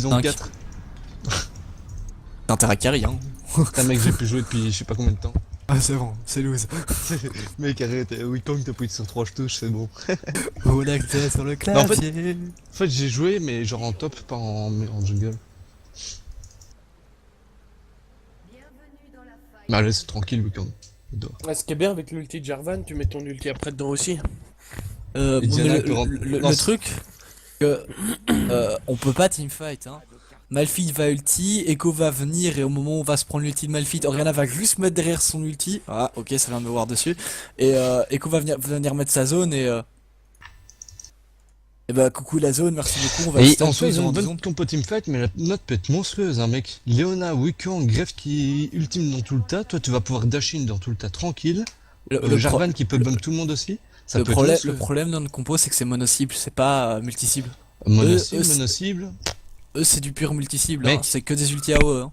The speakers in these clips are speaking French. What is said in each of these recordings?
Ils ont 5. 4. T'as intérêt à carry, hein. Putain mec, j'ai pu jouer depuis je sais pas combien de temps. Ah, c'est bon, c'est loose. Mec, arrête, Wukong t'as pris sur 3 touches, c'est bon. Relaxé sur le en fait- clavier. En fait, j'ai joué, mais genre en top, pas en jungle. Mais allez, c'est tranquille, Wukong. J'adore. Ouais, ce qui est bien avec l'ulti de Jarvan, tu mets ton ulti après dedans aussi. Bon, mais Diana peut rentrer- Non, le truc, que on peut pas teamfight, hein. Malphite va ulti, Echo va venir et au moment où on va se prendre l'ulti de Malphite, Oriana va juste mettre derrière son ulti. Ah, ok, ça vient de me voir dessus. Et Echo va venir mettre sa zone et bah coucou la zone, merci beaucoup. On va Et stun en soi, tous ils ont en une deux bonne secondes. compo teamfight, mais la note peut être monstrueuse, hein, mec. Leona, Wukong, Grefg qui ultime dans tout le tas. Toi, tu vas pouvoir dash in dans tout le tas tranquille. Jarvan qui peut bump tout le monde aussi. Ça peut être Le monstrueux. problème dans notre compo, c'est que c'est mono-cible, c'est pas multi-cible. Mono-cible, c'est- mono-cible. Eux, c'est du pur multi-cible, Mec. hein. C'est que des ulti AOE, hein.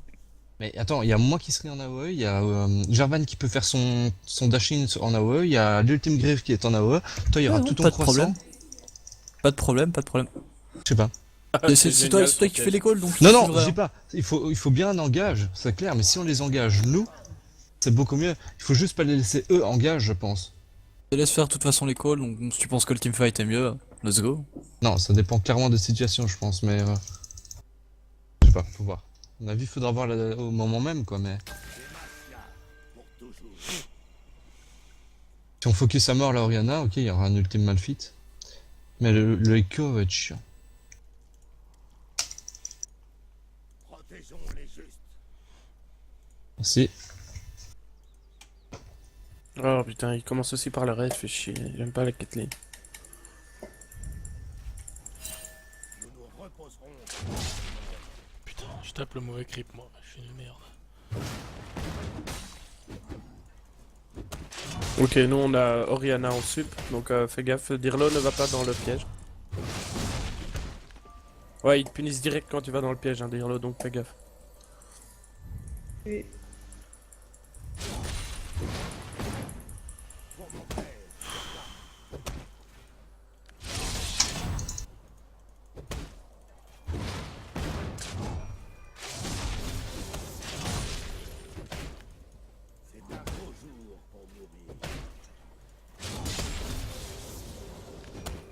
Mais attends, il y a moi qui serai en AOE, il y a Jarvan qui peut faire son dash in en AOE, il y a l'ultime Grefg qui est en AOE. Toi, il y aura Ouais, tout ton pas de croissant. problème. Pas de problème, pas de problème. Je sais pas. C'est toi qui fais les calls, donc Non, je non, suivrai, je dis hein. pas. Il faut bien un engage, c'est clair, mais si on les engage, nous, c'est beaucoup mieux. Il faut juste pas les laisser eux engage, je pense. Je te laisse faire de toute façon les calls, donc si tu penses que le teamfight est mieux, let's go. Non, ça dépend clairement des situations, je pense, mais je sais pas, faut voir. À mon avis, faudra voir au moment même, quoi, mais. Si on focus à mort la Oriana, ok, il y aura un ultime Malphite. Mais le Echo va être chiant. Merci. Oh putain, il commence aussi par le raid, fait chier. J'aime pas la Caitlyn. Putain, je tape le mauvais creep moi, je suis une merde. Ok, nous on a Oriana en sup, donc fais gaffe, Dirlo ne va pas dans le piège. Ouais, ils te punissent direct quand tu vas dans le piège, hein, Dirlo, donc fais gaffe. Oui.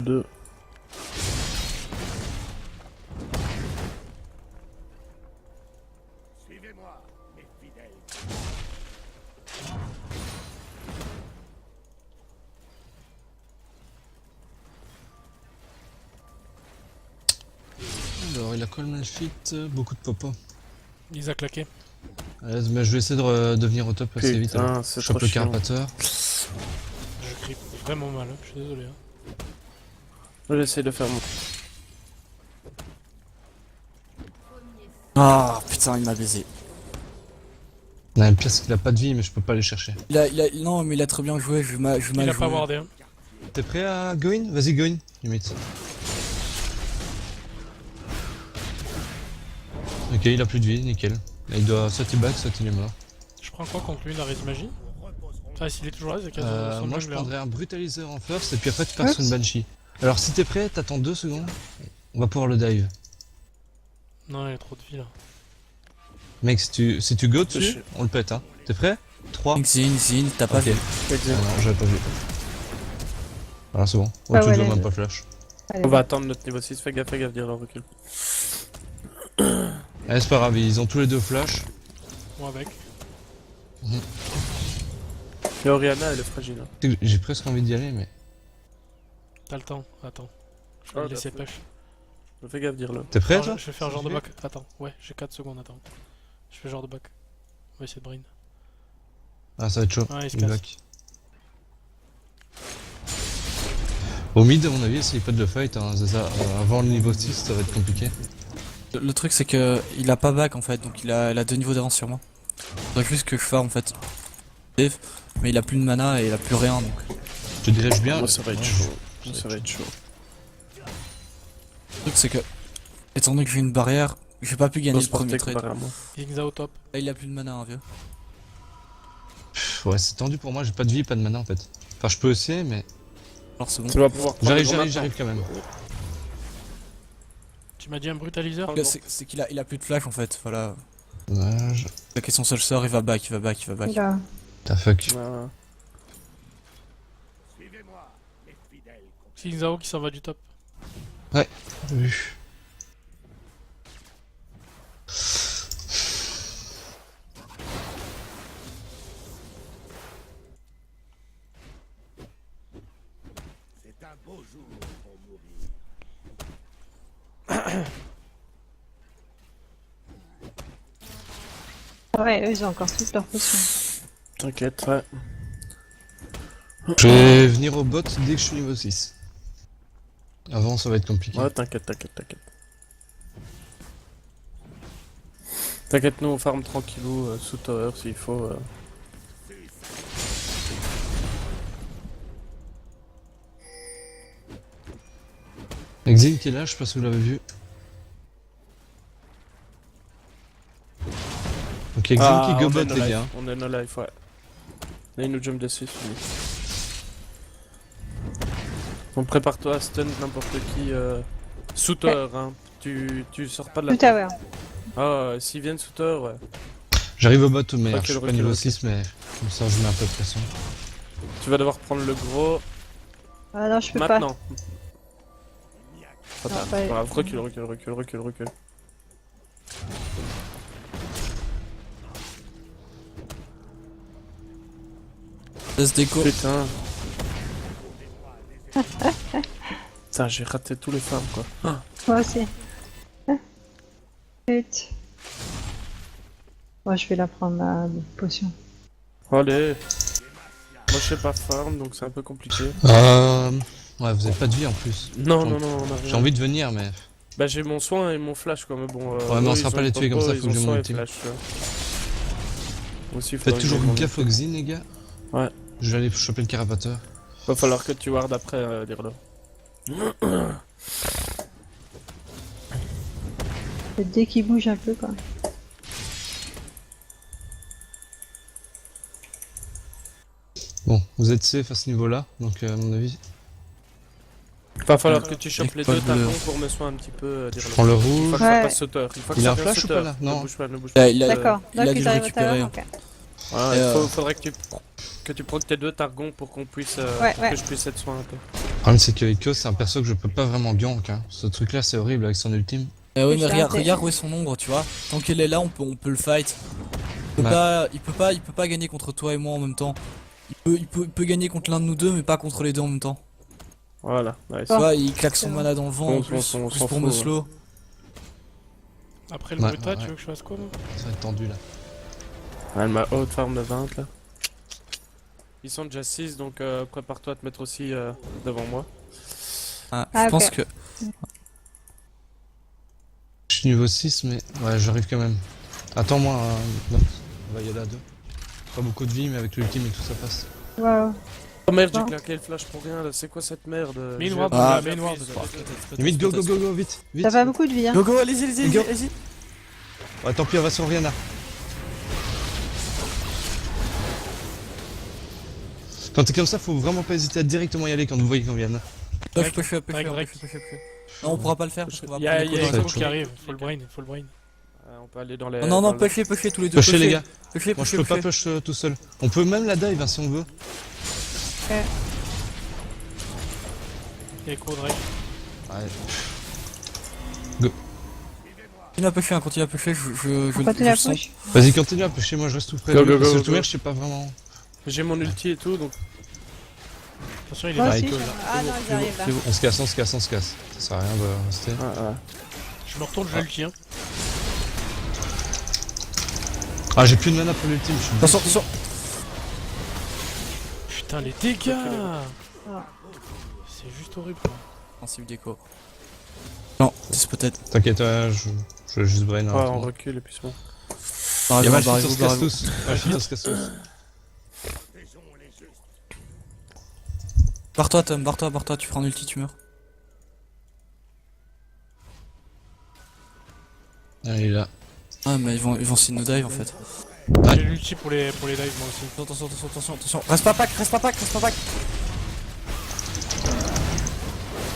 Deux. Alors, il a quoi le Malphite? Beaucoup de popo. Il a claqué. Allez, mais je vais essayer de venir au top assez vite. Alors. Putain, c'est Chope trop le chiant. carapateur. Je creep vraiment mal, hein, je suis désolé. Hein. J'essaie de faire mon... Ah putain, il m'a baisé. Non, le pire, c'est qu'il a pas de vie, mais je peux pas aller chercher. Non, mais il a très bien joué, je mal Il a joué. pas wardé. Hein. T'es prêt à go in? Vas-y, go in, limite. Ok, il a plus de vie, nickel. Là, il doit soit il back, soit il est mort. Je prends quoi contre lui, une arrêt de magie? Ah, s'il est toujours là, c'est qu'il y a son Moi, je jungler. prendrais un brutaliseur en first, et puis après, tu passes sur une banshee. Alors, si t'es prêt, t'attends 2 secondes. On va pouvoir le dive. Non, il y a trop de vie là. Mec, si tu go dessus, Je- on le pète, hein. T'es prêt? 3. Zin, t'as pas Ok. vu. Ah non, j'avais pas vu. Voilà, c'est bon. Ah tu ouais, dois allez. même pas flash. Allez, On va attendre notre niveau 6, fais gaffe, Dirlo, recule. Allez, c'est pas grave, ils ont tous les deux flash. Moi avec. Et Oriana, elle est fragile. Hein. J'ai presque envie d'y aller, mais. T'as le temps, attends. Je Ah, vais laisser d'accord. push. Fais gaffe, Dirlo. T'es prêt, Alors, toi? je vais faire genre de back. Attends, ouais, j'ai 4 secondes, attends. Je fais genre de back. On va essayer de brain. Ah, ça va être chaud. Ouais, il se Il casse. back. Au mid, à mon avis, essayez pas de le fight, hein, c'est ça. Avant le niveau 6, ça va être compliqué. Le truc c'est que il a pas back en fait, donc il a 2 niveaux d'avance sur moi. Faudrait juste que je farm en fait. Mais il a plus de mana et il a plus rien donc. Je te dirige bien. Moi, ça va être Ouais, chaud. ça va Ça être va être chaud. Le truc c'est que, étant donné que j'ai une barrière, j'ai pas pu gagner On le se porter premier trade. comparé à moi. Kingza au top. Là il a plus de mana, hein, vieux. Ouais, c'est tendu pour moi, j'ai pas de vie, pas de mana en fait. Enfin, je peux essayer, mais. Alors c'est bon. Tu vas pouvoir prendre le J'arrive grenade, quand même. Tu m'as dit un brutaliseur? C'est qu'il a plus de flash en fait, voilà. Dommage. Il a son seul sort, il va back, il va back, il va back. Oula. T'as fuck. Ouais. C'est Xao qui s'en va du top. Vu. Ouais, eux ils ont encore toutes leurs potions. T'inquiète, ouais. Je vais venir au bot dès que je suis niveau 6. Avant, ça va être compliqué. Ouais, t'inquiète. T'inquiète, nous on farm tranquillou sous tower s'il faut. Exil qui est là, je sais pas si vous l'avez vu. Donc Exil qui go on bot est no les life, gars. on est no life, ouais. Là il nous jump dessus celui. Donc prépare-toi à stun n'importe qui sous tower, hein. Tu sors pas de la Tout tower. Ah, s'ils viennent sous tower, ouais. J'arrive au bot, mais Recule, je suis pas recule, niveau recule. 6, mais comme ça je mets un peu de pression. Tu vas devoir prendre le gros Ah non, je peux maintenant. Trop Non, tard, pas- c'est pas grave. Recule. Laisse déco. Putain. Putain, j'ai raté tous les farms quoi. Ah. Moi aussi. Vite. Moi je vais la prendre ma potion. Allez. Moi je sais pas farm donc c'est un peu compliqué. Ouais, vous avez pas de vie en plus. Non, J'ai non, non, on a rien. J'ai envie de venir, mais. Bah j'ai mon soin et mon flash quoi, mais bon. Ouais, mais on eux, sera ils pas ont les tuer comme ça, ils faut que ont j'ai soin mon et ultime. flash, tu vois. Aussi, Faites faudrait toujours que j'ai mon gaffe aux ultime. Xin, les gars. Ouais. Je vais aller choper le carapateur. Va falloir que tu ward après, dire-le. Dès qu'il bouge un peu quoi. Bon, vous êtes safe à ce niveau-là, donc à mon avis. Va falloir que tu chopes Avec les pas deux de- targons pour me soin un petit peu, Je dire-le. prends le Une rouge. fois que ça Ouais. passe sauteur. Une fois que Il ça a un vient flash ou sauteur. pas, là Non. Ne bouge pas, ne bouge pas. Il a, D'accord. il a Donc dû ils le arrivent au récupérer. tower. Ok. Ouais, Et, faudrait que tu proques tes deux targons pour qu'on puisse, Ouais, pour ouais. que je puisse être soin un peu. Le problème, c'est que Echo, c'est un perso que je peux pas vraiment gank. Hein. Ce truc-là, c'est horrible avec son ultime. Eh oui, mais Putain, regarde où est son ombre, tu vois. Tant qu'elle est là, on peut le fight. Ouais. Il peut pas gagner contre toi et moi en même temps. Il peut gagner contre l'un de nous deux, mais pas contre les deux en même temps. Voilà, nice. Tu vois, il claque son mana dans le vent en On plus, s'en juste pour fout, me ouais. slow. Après le Ouais, bruta, ouais. tu veux que je fasse quoi moi? Ça va être tendu là. Elle m'a haute farm de 20 là. Ils sont déjà 6 donc prépare-toi à te mettre aussi devant moi. Ah, Ah, je pense ok. que. Je suis niveau 6, mais ouais, j'arrive quand même. Attends-moi, non. On va y aller à deux. Pas beaucoup de vie, mais avec l'ultime et tout ça passe. Waouh. Oh merde, j'ai Bon. claqué le flash pour rien là, c'est quoi cette merde? Main J'ai- ward, Ah, main ward. Limite, go, vite, vite. T'as pas beaucoup de vie hein. Go, go, allez-y. Go. Ouais, tant pis, on va sur Rihanna. Quand t'es comme ça, faut vraiment pas hésiter à directement y aller quand vous voyez qu'on vient. Push, push. Drake. Non, on pourra pas le faire parce qu'on va Il y a prendre les Echo coups chaud. qui arrive, faut le brain, faut le brain. On peut aller dans les. Non, dans le- pushez tous les deux. Pushez les gars. Pushez, Moi je peux pas push tout seul. On peut même la dive hein, si on veut. Echo, Drake. Ouais. Continue à pusher, je On continue le à sens. push. Vas-y, continue à pusher, moi je reste tout près. Go, de lui, go, parce que go, le tout go. vert, je sais pas vraiment. J'ai mon ulti et tout donc. Attention, il est Moi là. aussi. Echo, je- là. Ah non, ils arrivent là. C'est bon. On se casse. Ça sert à rien de rester. Ouais. Je me retourne, je vais l'ulti hein. Ah, j'ai plus de mana pour l'ultime, je suis Attention. Putain, les dégâts. Ah. C'est juste horrible quoi. Sensible déco. Non, c'est peut-être. T'inquiète, je vais juste brain. Ouais, rapidement. on recule et puis c'est bon. Il y a Barrez-vous, Malphite, on se casse barrez-vous. tous. Malphite, on se casse tous. Barre-toi, Tom, barre-toi, tu prends un ulti, tu meurs. Ah, il est là. Ah, mais ils vont sin no dive en fait. Ouais. J'ai l'ulti pour les dives moi aussi. Attention. Reste pas pack.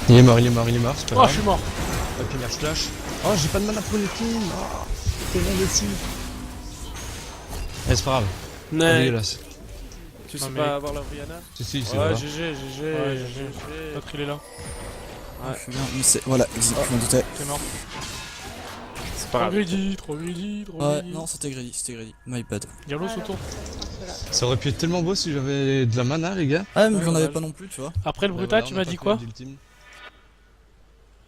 Il est mort, c'est pas Oh, grave. je suis mort. Papillard flash. Oh, j'ai pas de mana pour le team. Oh, tellement déçu. Eh, c'est pas grave. Mais Dégueulasse. tu Non, sais mais- pas avoir la Rihanna? Si, si, c'est Ouais, vrai. GG, GG, Ouais, GG. L'autre il est là. Je suis bien, mais c'est... Voilà, je m'en doutais. T'es mort. C'est pas Trop grave. greedy, trop greedy, trop Ouais, greedy. non, c'était greedy. My bad. Diablos Alors, autour. Ça aurait pu être tellement beau si j'avais de la mana, les gars. Ah, mais Ouais, j'en avais dommage. pas non plus, tu vois. Après le Bah Bruta, voilà, tu on a m'as pas dit fait quoi? d'ultime.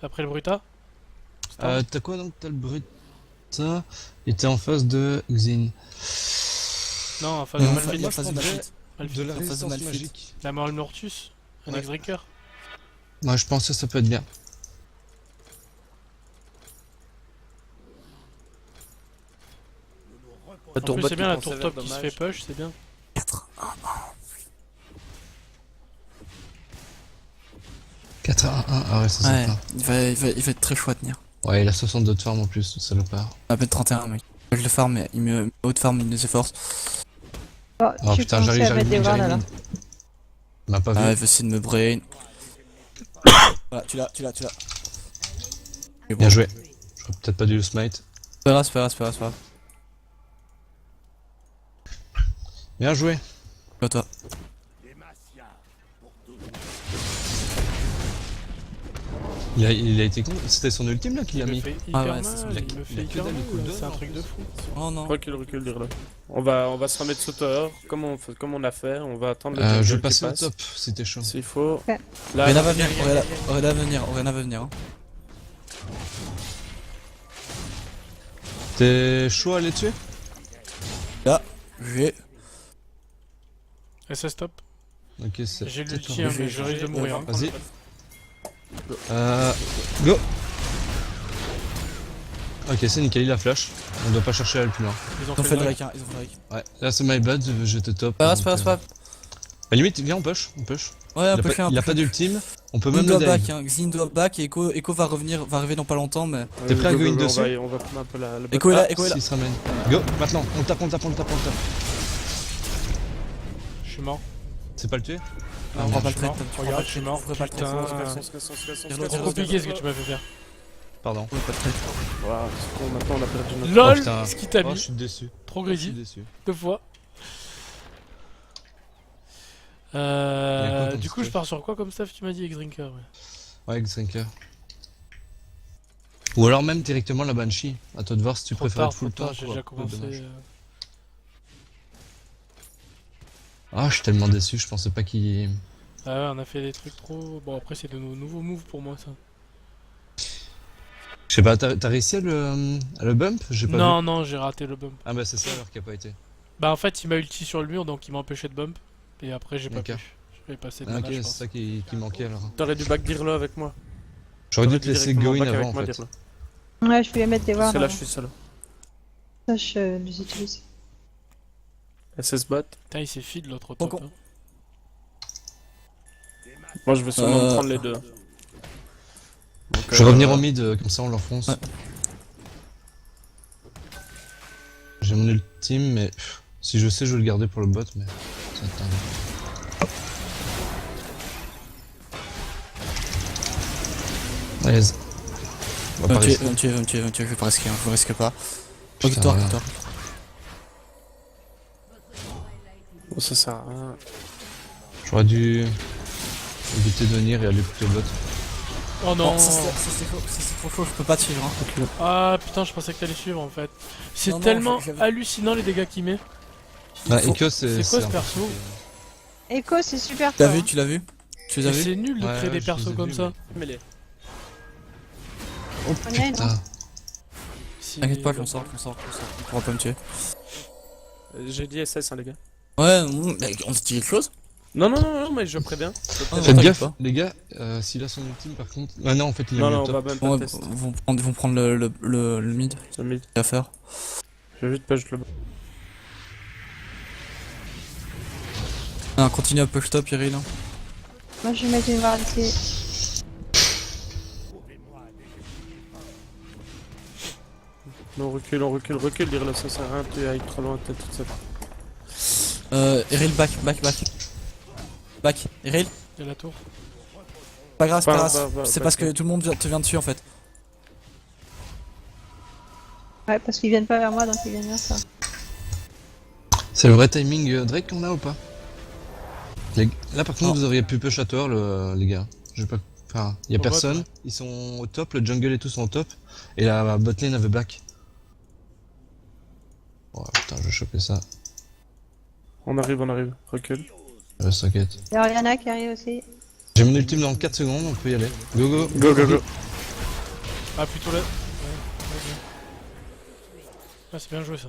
Après le Bruta? T'as quoi donc? T'as le Bruta et t'es en face de Xin. Non, enfin, Et de en Malphite. fait, il y a je phase de prendrais Malphite. Malphite. De la en face de résistance Malphite. magique. La mort Mortus, un Ouais. ex-drinker. Moi, je pense que ça peut être bien. En plus, c'est bien la tour top qui se fait push, c'est bien. 4 à 1, ah ouais, c'est Ouais, sympa. il va être très chaud à tenir. Ouais, il a 62 de farm en plus, ce salopard. À peine 31, mec. Je le farm, mais il me haut de farm, il me s'efforce. Oh, Oh je putain, pensais j'arrive, à j'arrive, mettre des wards là. j'arrive. Il m'a pas Ah, il vu. veut essayer de me brain. Voilà, tu l'as. C'est bon. Bien joué. J'aurais peut-être pas dû le smite. C'est pas grave. Bien joué. Pas toi. Il a été con. C'était son ultime là qu'il a Il me mis. fait Ah hyper ouais, mal, c'est- il a- il me il a fait que hyper dalle de mal, cooldown, c'est un en truc plus. de fou. Oh non. Recule, dire là. On va se remettre sous tower, comme on a fait, on va attendre le Je jungle vais qui passer au passe. top si t'es chaud. S'il faut. Ouais. Là, Oriana va venir, Oriana va venir. Hein. T'es chaud à les tuer? J'ai. Et ça stop. Ok, c'est. J'ai peut-être l'ulti, un hein, peu- mais je risque de mourir. hein. Vas-y. Go! Ok, c'est nickel, il a flash. On doit pas chercher à aller plus loin. Ils ont Ils ont fait le Drake. Drake, hein. Ils ont fait le Drake. Ouais, là c'est my bad, j'étais top. Pas donc, grave. Bah, limite, viens, on push. Ouais, Il un a peu pas, fait un il a peu. pas d'ultime, on peut Xin même doit le back, dive. hein. Xin doit back et Echo va revenir, va arriver dans pas longtemps, mais. T'es prêt à go in dessus? On va prendre un peu la Echo est là, Ah, Echo est là. s'il se ramène. Go, maintenant, on tape. Je suis mort. C'est pas le tuer? On merde, prend pas je le suis trade, mort. tu prends Regarde, pas je le suis trade, mort. tu prends pas le trade. Putain. C'est trop compliqué ce que tu m'as fait faire. Pardon. Ouais, pas de trade. Voilà, c'est bon, maintenant on a perdu notre... LOL, Oh, putain. ce qui t'a Oh, je mis. suis déçu. Trop Je suis greedy, déçu. 2 fois. Il y a quoi comme Du coup, je stuff pars sur quoi comme stuff, tu m'as dit, X-Drinker? Ouais. Ouais, X5. Ou alors même directement la Banshee. À toi de voir si tu Trop préfères tard, être full trop tard, temps. j'ai quoi. déjà commencé. Dommage. Ah, je suis tellement déçu, je pensais pas qu'il. Ah ouais, on a fait des trucs trop. Bon, après, c'est de nos nouveaux moves pour moi, ça. Je sais pas, t'as réussi à le bump? J'ai pas vu. Non, j'ai raté le bump. Ah bah c'est ça alors qui a pas été. Bah, en fait, il m'a ulti sur le mur, donc il m'a empêché de bump. Et après, j'ai pas Ok. pu. Je vais passer de Ah, mana, ok, je c'est pense. ça qui manquait alors. T'aurais dû back Dirlo avec moi. J'aurais dû T'aurais te laisser directement go in back avant avec en moi, fait. Dirlo. Ouais, je voulais mettre des wards. C'est là, avant. je suis seul. Ça, je les utilise. SS bot. Putain, il s'est feed l'autre Bon, top. con. hein. Moi, je vais sûrement me prendre les deux. Donc, Je vais revenir au mid, comme ça on l'enfonce. Ouais. J'ai mon ultime, mais si je sais, je vais le garder pour le bot, mais ça va être tardé. Allez, on va pas rester. Va me tuer, je vais pas risquer, je risque pas. Putain, Victoire, voilà. victoire. Bon, ça sert à rien. J'aurais dû éviter de venir et aller plutôt bot. Oh non! Non, ça c'est trop chaud, je peux pas te suivre. Hein. Ah putain, je pensais que t'allais suivre en fait. C'est Non, tellement j'avais- hallucinant les dégâts qu'il met. Bah, Faut- Echo, c'est. c'est quoi ce un peu perso compliqué. Echo, c'est super Tu l'as fort. vu, tu l'as vu? Tu les as Mais vus? c'est nul de Ouais, créer ouais, des je persos les ai comme vus, ça. Mais les... Oh On y est, putain. Si- T'inquiète pas, je m'en sors. Il pourra pas me tuer. J'ai dit SS, hein, les gars. Ouais, mais on se dit quelque chose? Non, mais je préviens. Ah, Faites t'inquiète gaffe, pas. les gars, s'il a son ultime par contre. Ah non, en fait, il est Non, mis non, au on va top. même Bon, pas ouais, test. ils vont prendre le mid. Ça met- À faire. Je vais juste push le bas. Ah, continue à push top, Iril. Moi, je vais mettre une ward ici. Non, on recule, dire là, ça sert à rien, tu ailles trop loin, t'es toute seule. Iril, back. Back, Iril. Il y a la tour. Pas grave, Va, c'est va, pas va, parce que va. tout le monde te vient dessus en fait. Ouais, parce qu'ils viennent pas vers moi, donc ils viennent vers ça. C'est le vrai timing Drake qu'on a ou pas? Là par contre Non. vous auriez pu push à tort les gars. Je vais pas. Enfin, y a Au bot, personne, ouais. ils sont au top, le jungle et tout sont au top, et la botlane avait back. Oh putain, je vais choper ça. On arrive, recule. T'inquiète. Il y a Oriana qui arrive aussi. J'ai mon ultime dans 4 secondes, on peut y aller. Go go. Go. Ah, plutôt là. Ouais, vas-y. Ah, c'est bien joué ça.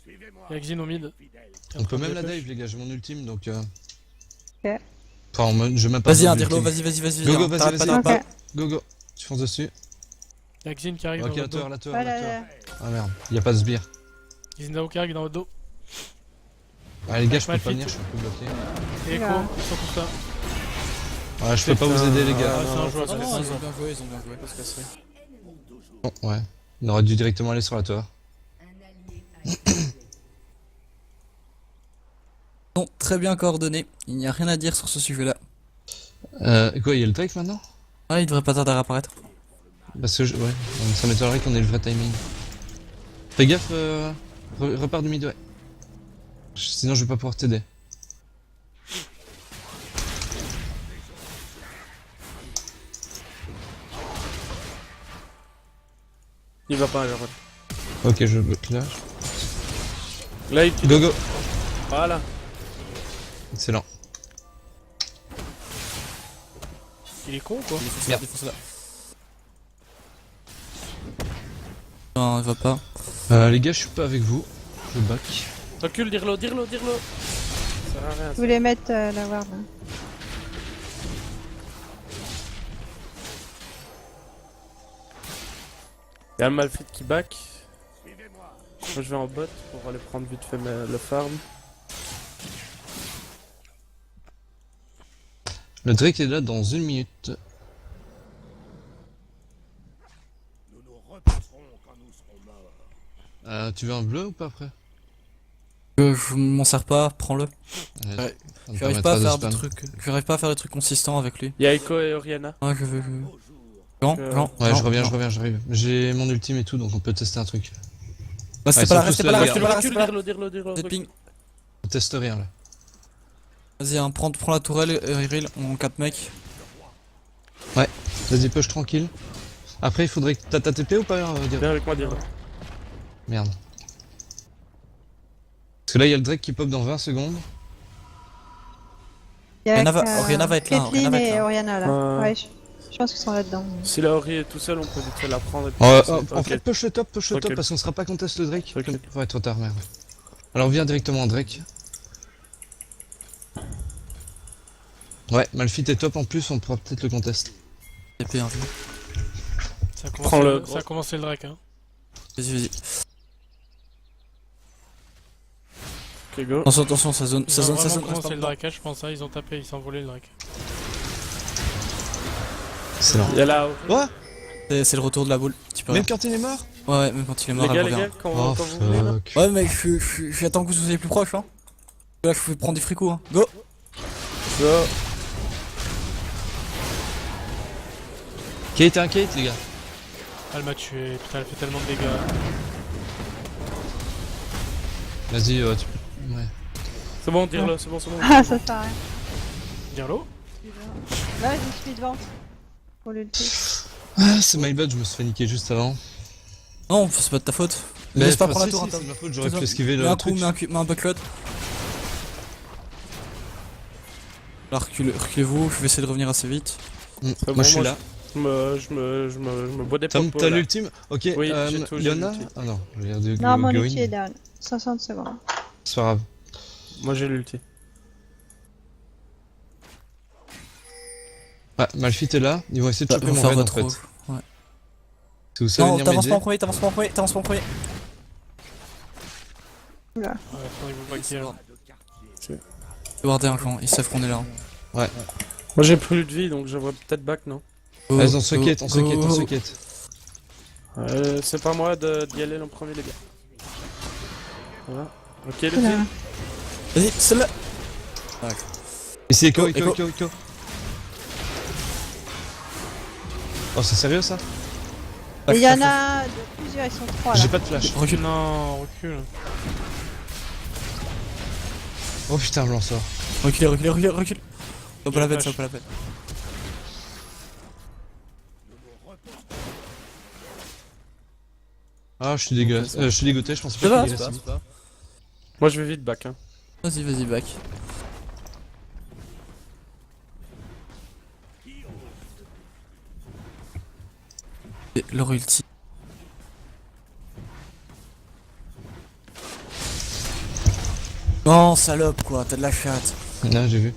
Il y a Xin au mid. On peut même la dive les gars, j'ai mon ultime donc Ok. Enfin, je vais même pas. Vas-y, faire un Dirlo, d'ultime. vas-y. Go, go, hein. vas-y, T'arrêtes pas, vas-y. t'arrêtes Ok. pas. Go, tu fonces dessus. Il y a Xin qui arrive Ok, dans la votre dos. tour, la tour, Voilà, la tour. là. Ah merde, y a pas de sbire. Xin Dao qui arrive dans votre dos. Ah les gars, je peux Malphite. pas venir, je suis un peu bloqué. Et Echo, Oula. ils sont tous là. Ouais, je peux pas vous aider les Ah, gars. c'est un joueur, Non, ça non, laisse ils un ont bien joué, ils ont bien joué. Bon, ouais. On aurait dû directement aller sur la tour. Non, très bien coordonné. Il n'y a rien à dire sur ce sujet-là. Et quoi, y a le Drake maintenant? Ah, il devrait pas tarder à apparaître. Parce que ouais, ça m'étonnerait qu'on ait le vrai timing. Fais gaffe, repars du mid, ouais. Sinon je vais pas pouvoir t'aider. Il va pas, alors. Ok, je bloque là. Là, il Go go. Voilà. Excellent. Il est con ou quoi? Merde, défonce là. Non, il va pas. Les gars, je suis pas avec vous. Je back. Recule, dire-le. Ça sert à rien. Je voulais mettre la ward là. Y'a le Malphite qui back. Moi je vais en bot pour aller prendre vite fait le farm. Le Drake est là dans 1 minute. Tu veux un bleu ou pas après? Je m'en sers pas, prends-le. Ouais, Ouais. ça me J'arrive pas à permettra de faire spam. des trucs. J'arrive pas à faire des trucs consistants avec lui. Y'a Echo et Oriana. Ah, je veux. Jean, Ouais, je reviens, j'arrive. J'ai mon ultime et tout, donc on peut tester un truc. Bah, Ouais, restez pas là, ils sont restez tous pas là, là, restez les pas là, Recule, restez pas là. dire-le. Des ping. On teste rien là. Vas-y, hein, prends la tourelle, Iril, on 4 mecs. Vas-y, push tranquille. Après, il faudrait que t'as ta TP ou pas dire... Viens avec moi, dire-le. Merde. Parce que là, il y a le Drake qui pop dans 20 secondes. Il y a Oriana va être là, Caitlyn Oriana va être et là. Oriana là. Ouais, je pense qu'ils sont là-dedans. Si la Ori est tout seul, on peut vite fait la prendre et puis En ok. fait, push le top Ok. parce qu'on sera pas contest le Drake. Ok. Ouais, trop tard, merde. Alors, viens directement en Drake. Ouais, Malphite est top en plus, on pourra peut-être le contest. TP, hein. Ça Prends le ça a commencé le Drake, hein. Vas-y. Ok, go. Attention, ça zone, Ils ont vraiment reste commencé pas le dedans. Drake, hein, je pense, hein. Ils ont tapé, ils ont volé le Drake. Excellent. Y'a la Ori. Quoi? C'est le retour de la boule, tu peux Même rien. quand il est mort? Ouais, même quand il est mort, Les elle gars, revient. quand Oh vous voulez là. fuck. Ouais, mec, j'attends que vous soyez plus proche, hein. Là, je peux prendre des fricots, hein. Go! Go. Kate, un Kate, les gars. Elle m'a tué, putain, elle fait tellement de dégâts. Vas-y, ouais. C'est bon, dire-le, c'est bon. Ah, ça sert à rien. Dirlo? Là, je suis devant. Pour l'ulti. Ah, c'est my bad, je me suis fait niquer juste avant. Non, c'est pas de ta faute. Laisse pas enfin, prendre la si, tour, si, hein, c'est ma faute, j'aurais Tom. pu esquiver Mets le un truc. coup, mets un buckload. Là, reculez-vous, je vais essayer de revenir assez vite. C'est Moi bon, je suis moi, là. Je me bois des Tom, popos t'as là. l'ultime? Ok, Oui, j'ai tout, j'ai Yona? l'ultime. Ah non, je vais dire de Non, mon go ulti in. est down. 60 secondes. C'est pas grave. Moi j'ai l'ulti. Ouais, Malphite est là, ils vont essayer de Ils choper vont mon faire raid en votre fait. rôle. Ouais. Si vous savez Non, venir t'avances pas en m'aider. premier, t'avances pas en premier. Oula. Ouais, faudrait que vous backiez. hein. Je vais warder un camp, ils savent qu'on est là. Moi j'ai plus de vie donc je vois peut-être back non. Vas-y, on se quête, on se quête, on se quête. C'est pas moi d'y aller en premier les gars. Voilà. Ok l'ulti. Oula. Vas-y, celle-là. Ici, Echo, Echo. Oh, c'est sérieux ça? Et il y en a plusieurs, ils sont 3 là. J'ai pas de flash. Recule. Non, recule. Oh putain, je m'en sors. Recule. Ça vaut pas la peine, ça vaut pas la peine. Ah, je suis dégueulasse. Je suis dégoûté, je pensais Ça pas va, qu'il c'est irait pas, si c'est vite. pas. Moi je vais vite back hein. Vas-y, back. Et leur ulti. Non, salope quoi, t'as de la chatte. Là, j'ai vu.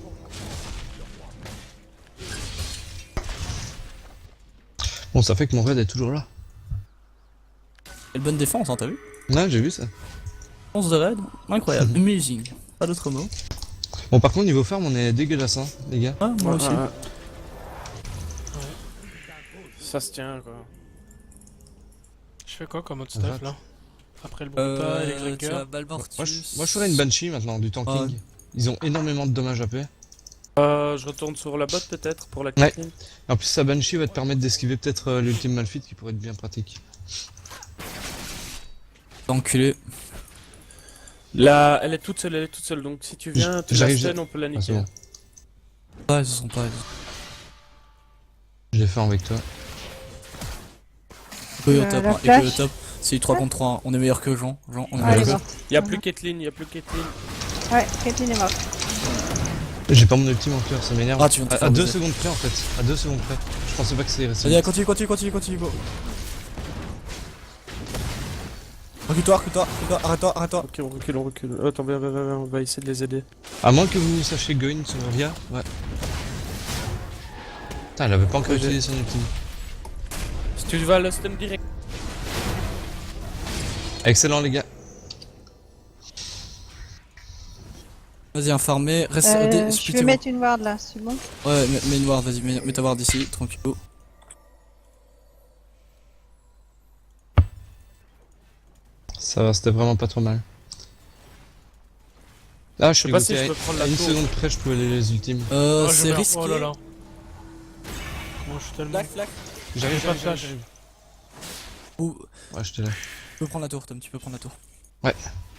Bon, ça fait que mon raid est toujours là. Quelle bonne défense, hein, t'as vu? Là, j'ai vu ça. Défense de raid, incroyable, amazing. Pas d'autre mot. Bon, par contre, niveau farm, on est dégueulasse, hein, les gars. Ah, moi aussi. Ça se tient quoi. Je fais quoi comme autre Rat. stuff là? Après le Bruta et les Tu Gregor. as Balmortus. Moi, je ferais une Banshee maintenant, du tanking. Ouais. Ils ont énormément de dommages AP. Je retourne sur la bot peut-être pour la Kathleen. En plus, sa Banshee va te permettre d'esquiver peut-être l'ultime Malphite qui pourrait être bien pratique. Enculé. Là, elle est toute seule, donc si tu viens, tu la J'arrive, stun, on peut la Ah, c'est niquer. bon. Ah, ils se sont pas. Je l'ai fait avec toi. Eux au La top, hein, et flash. puis au top. C'est du 3 contre 3, hein. On est meilleur que Jean. Jean, on est Ah, elle est meilleur. morte. Y'a plus Kathleen, y'a plus Kathleen. Ouais, Kathleen est morte. J'ai pas mon ultime en cœur, ça m'énerve. Ah, tu viens de te À faire 2 baiser. secondes près en fait. À 2 secondes près. Je pensais pas que ça irait si Vas-y, vite. continue, go. Recule-toi, arrête-toi. Ok, on recule. Attends, viens, on va essayer de les aider. À moins que vous sachiez Goin sur Ria. Ouais. Putain, elle avait pas encore Ouais, utilisé son ultime. Si tu vas le stun direct. Excellent, les gars. Vas-y, un farmé, reste. Je vais mettre une ward là, c'est bon. Ouais, mets une ward, vas-y, mets ta ward ici, tranquille. Ça va, c'était vraiment pas trop mal. Ah, je Je suis sais pas si dégoûté. je peux prendre À la une tour. seconde près, je pouvais aller les ultimes. Oh, je C'est meurs. risqué. Oh là là. Moi je suis tellement. Flash. J'arrive, J'ai pas de flash. Ou, Ouais, j'étais là. tu peux prendre la tour, Tom, tu peux prendre la tour.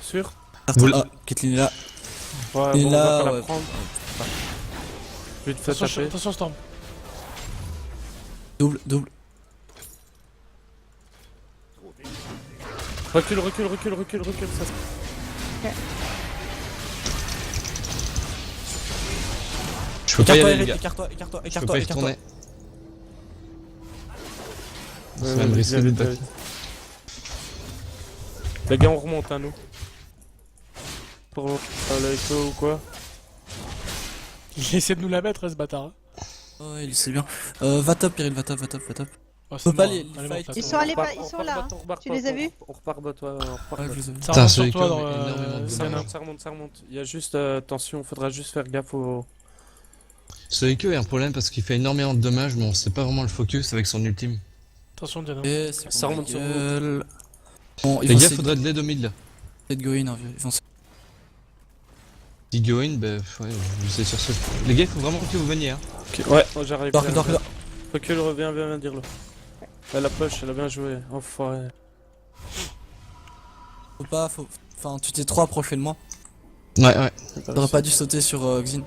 Sûr? Vous Ah, Kathleen est là. Ouais, Et bon, là, on va pas ouais. la prendre. Je vais te faire Attention, taper. attention Storm. Double. Recule, ça Je peux pas y Écarte-toi, aller, les Eric, gars. écarte-toi, Je peux pas y retourner. Ouais, C'est même ouais, risqué vite, de vite, back. vite. Les gars, on remonte à nous. Pour l'écho ou quoi? Il essaie de nous la mettre ce bâtard. Hein. Ouais, il sait bien. Va top, Pyril, va top. Oh, Peut pas mort, les hein. Elle est fight. morte, la Ils tour. sont allés On repart- pas, ils on sont repart là. bot, on repart Tu bot, les as vus? On repart bot, ouais, on repart Ouais, bot. je les ai vus. Ça Putain, remonte ce sur toi Echo dans met énormément de Ça dommages. remonte, ça remonte. Il y a juste attention, faudra juste faire gaffe au. Ce Echo est un problème parce qu'il fait énormément de dommages, mais on sait pas vraiment le focus avec son ultime. Attention Diana. Et c'est Ça bon, remonte sur gueule. Bon, ils Les vont gars, essayer faudrait de l'aide au mid là. de go in, hein, ils vont Si go in, bah ouais, je sais sur ce. Les gars, il faut vraiment que vous veniez, hein. Ouais, oh, j'arrive. Recule. Recule, reviens, dire-le. Elle a push, elle a bien joué. Enfoiré. Enfin, tu t'es trop approché de moi. Ouais. T'aurais pas dû sauter sur Xin.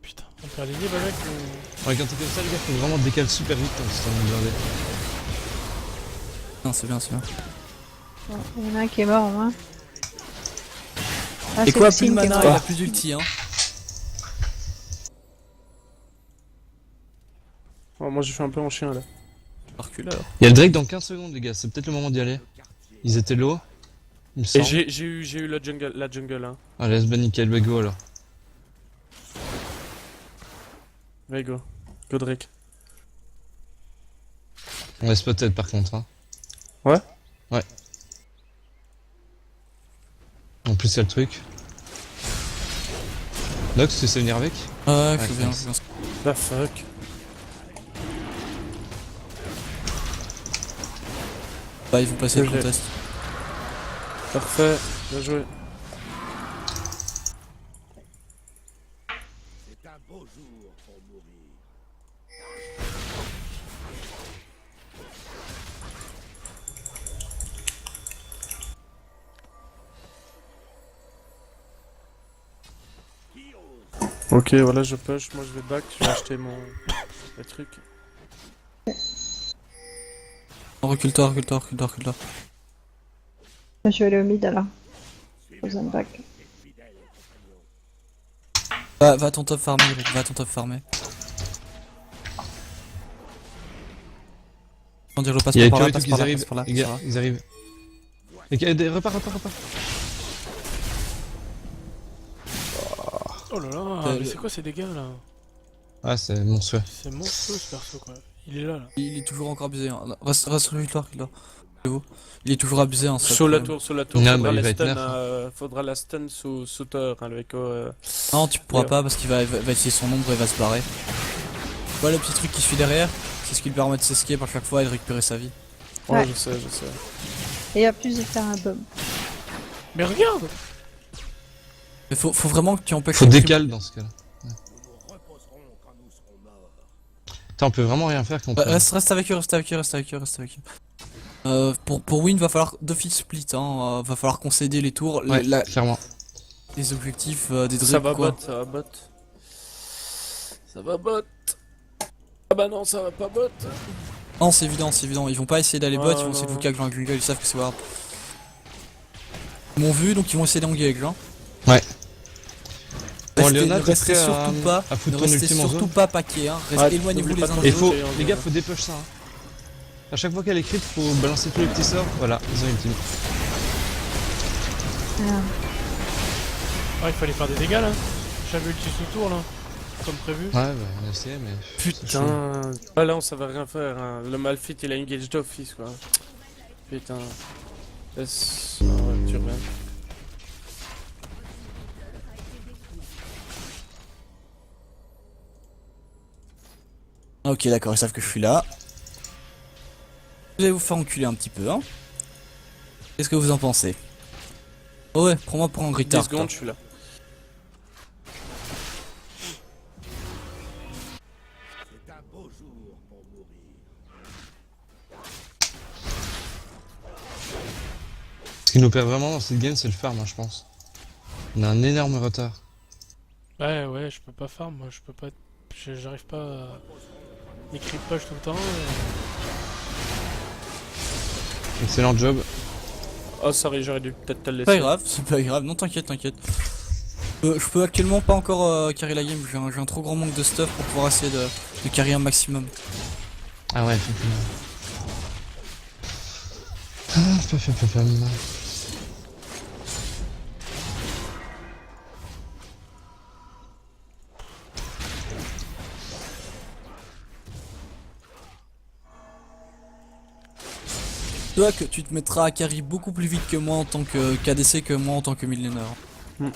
Putain, on peut aligner bah mec ou... Ouais, quand t'es comme ça, les gars, faut vraiment décaler super vite hein, si t'as envie de regarder. Non, c'est bien. Bon, il y en a un qui est mort au moins. Ah, Et c'est quoi, le plus de signe qui est mana, mort. il a plus d'ulti, hein. Oh, moi, j'ai fait un peu en chien là. Recule alors. Il y a le Drake dans 15 secondes, les gars, c'est peut-être le moment d'y aller. Ils étaient low, il me Et semble. j'ai eu la jungle hein. Allez, let's ban nickel, bah go alors. Allez, go. Go Drake. On laisse peut-être par contre, hein. Ouais. En plus, il y a le truc. Nox, tu sais venir avec? Ouais, faut bien. La fuck. Bah, ils vont passer le Je l'ai. contest. Parfait, bien joué. Ok, voilà, je push. Moi, je vais back. Je vais acheter les trucs. Recule-toi, recule-toi, recule-toi, recule-toi. Je vais aller au mid alors. Besoin de back. Va ton top farmer, Eric, va ton top farmer. On dirait le passe Il y a par là, Curry passe qui par là, arrivent. passe par là, Les passe gars, par là. ils arrivent. Repars. Oh là là, mais c'est quoi ces dégâts là? Ah, c'est monstrueux. C'est monstrueux ce perso quoi. Il est là. Il est toujours encore abusé. Hein. Reste recule-toi, recule-toi. Il est toujours abusé. Hein, Sous la tour, sous la tour. Non, Faudra, bah, il les va être stun, nerf. faudra la stun sous terre, hein, le Echo. Non, tu pourras Ouais. pas parce qu'il va utiliser son ombre et va se barrer. Voilà le petit truc qui suit derrière. C'est ce qui lui permet de s'escape à chaque fois et de récupérer sa vie. Ouais, Ouais. je sais. Et à plus de faire un bomb. Mais regarde! Mais faut vraiment que tu empêches. Faut la décaler dans ce cas-là. Ouais. Attends, on peut vraiment rien faire contre. Reste avec eux, reste avec eux. Pour win, va falloir d'office split. Hein. Va falloir concéder les tours, Ouais, clairement. les objectifs des Ça drips va quoi. bot, ça va bot. Ça va bot. Ah bah non, ça va pas bot. Non, c'est évident. Ils vont pas essayer d'aller bot, Ouais, ils vont essayer de non. vous cag dans la jungle, ils savent que c'est warp. Ils m'ont vu, donc ils vont essayer d'engage. Hein. Ouais. Bon, Restez, Léonard, ne t'es restez prêt surtout pas, à foutre ne ton restez ultime en surtout zone pas paquet. Hein. Ouais, Éloignez-vous n'oublie les pas uns ton des Et autres. faut, et on les gars, verra. faut dépush ça. Hein. À chaque fois qu'elle est crit, faut balancer tous les petits sorts. Voilà, ils ont ultime. Ah. Ah, il fallait faire des dégâts là. J'avais ulti sous tour là. Comme prévu. Ouais, bah, on a essayé, mais. c'est chaud. Putain. Ah là, on savait rien faire. Hein. Le Malphite, il a engage d'office quoi. Putain. Laisse. Ah ouais, tu reviens. Ok, d'accord, ils savent que je suis là. Je vais vous faire enculer un petit peu. Hein. Qu'est-ce que vous en pensez? Oh ouais, prends-moi pour un 10 retard. secondes, je suis là. Ce qui nous perd vraiment dans cette game, c'est le farm, hein, je pense. On a un énorme retard. Ouais, je peux pas farm, moi je peux pas. J'arrive pas à. Les creep push tout le temps. Excellent job. Oh, sorry, j'aurais dû peut-être te le C'est pas laisser. grave, c'est pas grave, non t'inquiète. Je peux actuellement pas encore carry la game, j'ai un trop grand manque de stuff pour pouvoir essayer de carry un maximum. Ah ouais, effectivement. Ah. Toi que tu te mettras à carry beaucoup plus vite que moi en tant que KDC que moi en tant que millénaire. Hmm.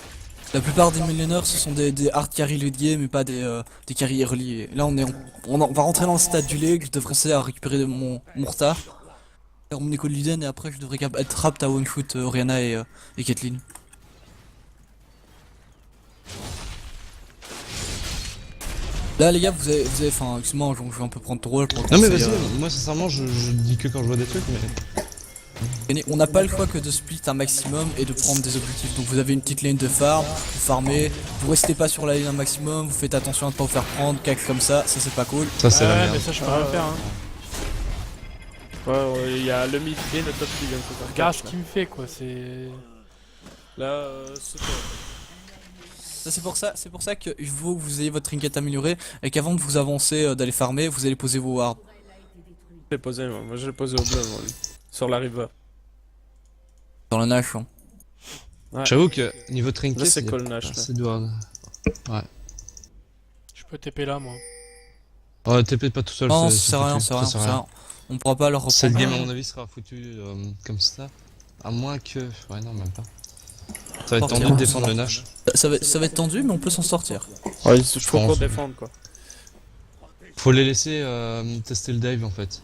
La plupart des millénaires ce sont des hard carry late game et pas des carry early. Et là on va rentrer dans le stade du late, je devrais essayer à récupérer mon retard. Faire mon écho de Luden et après je devrais être rapt à one shoot Oriana et Caitlyn. Là les gars vous avez enfin excuse-moi je vais un peu prendre ton rôle pour Non mais conseiller, vas-y, moi sincèrement je dis que quand je vois des trucs mais... gagner. On n'a pas le choix que de split un maximum et de prendre des objectifs. Donc vous avez une petite lane de farm, vous farmez, vous restez pas sur la lane un maximum, vous faites attention à ne pas vous faire prendre, quelque chose comme ça c'est pas cool. Ça c'est la Ouais, merde. mais ça je peux rien faire. Hein. Ouais, il y a le mid et le top qui vient de se faire. Regarde ce qu'il me fait quoi, c'est. Là, c'est toi. Ça, c'est pour ça que il faut que vous ayez votre trinket amélioré et qu'avant de vous avancer, d'aller farmer, vous allez poser vos wards. Je l'ai posé, moi. Moi, je l'ai posé au bleu, moi, lui. Sur la river. Dans la Nash. Hein. J'avoue que niveau trinket, Là, c'est il y a Call Nash, pas là. assez de ward. Je peux TP là moi. Oh, TP pas tout seul, Non, c'est c'est rien, foutu. c'est Ça rien, sert c'est à rien. On pourra pas leur Cette reprendre. game à mon avis sera foutue comme ça. À moins que... Ouais non même pas. Ça va être Sortir, tendu de hein, défendre le Nash. Ça va être tendu mais on peut s'en sortir. Ouais, il faut pense. qu'on défende, quoi. Faut les laisser tester le dive en fait.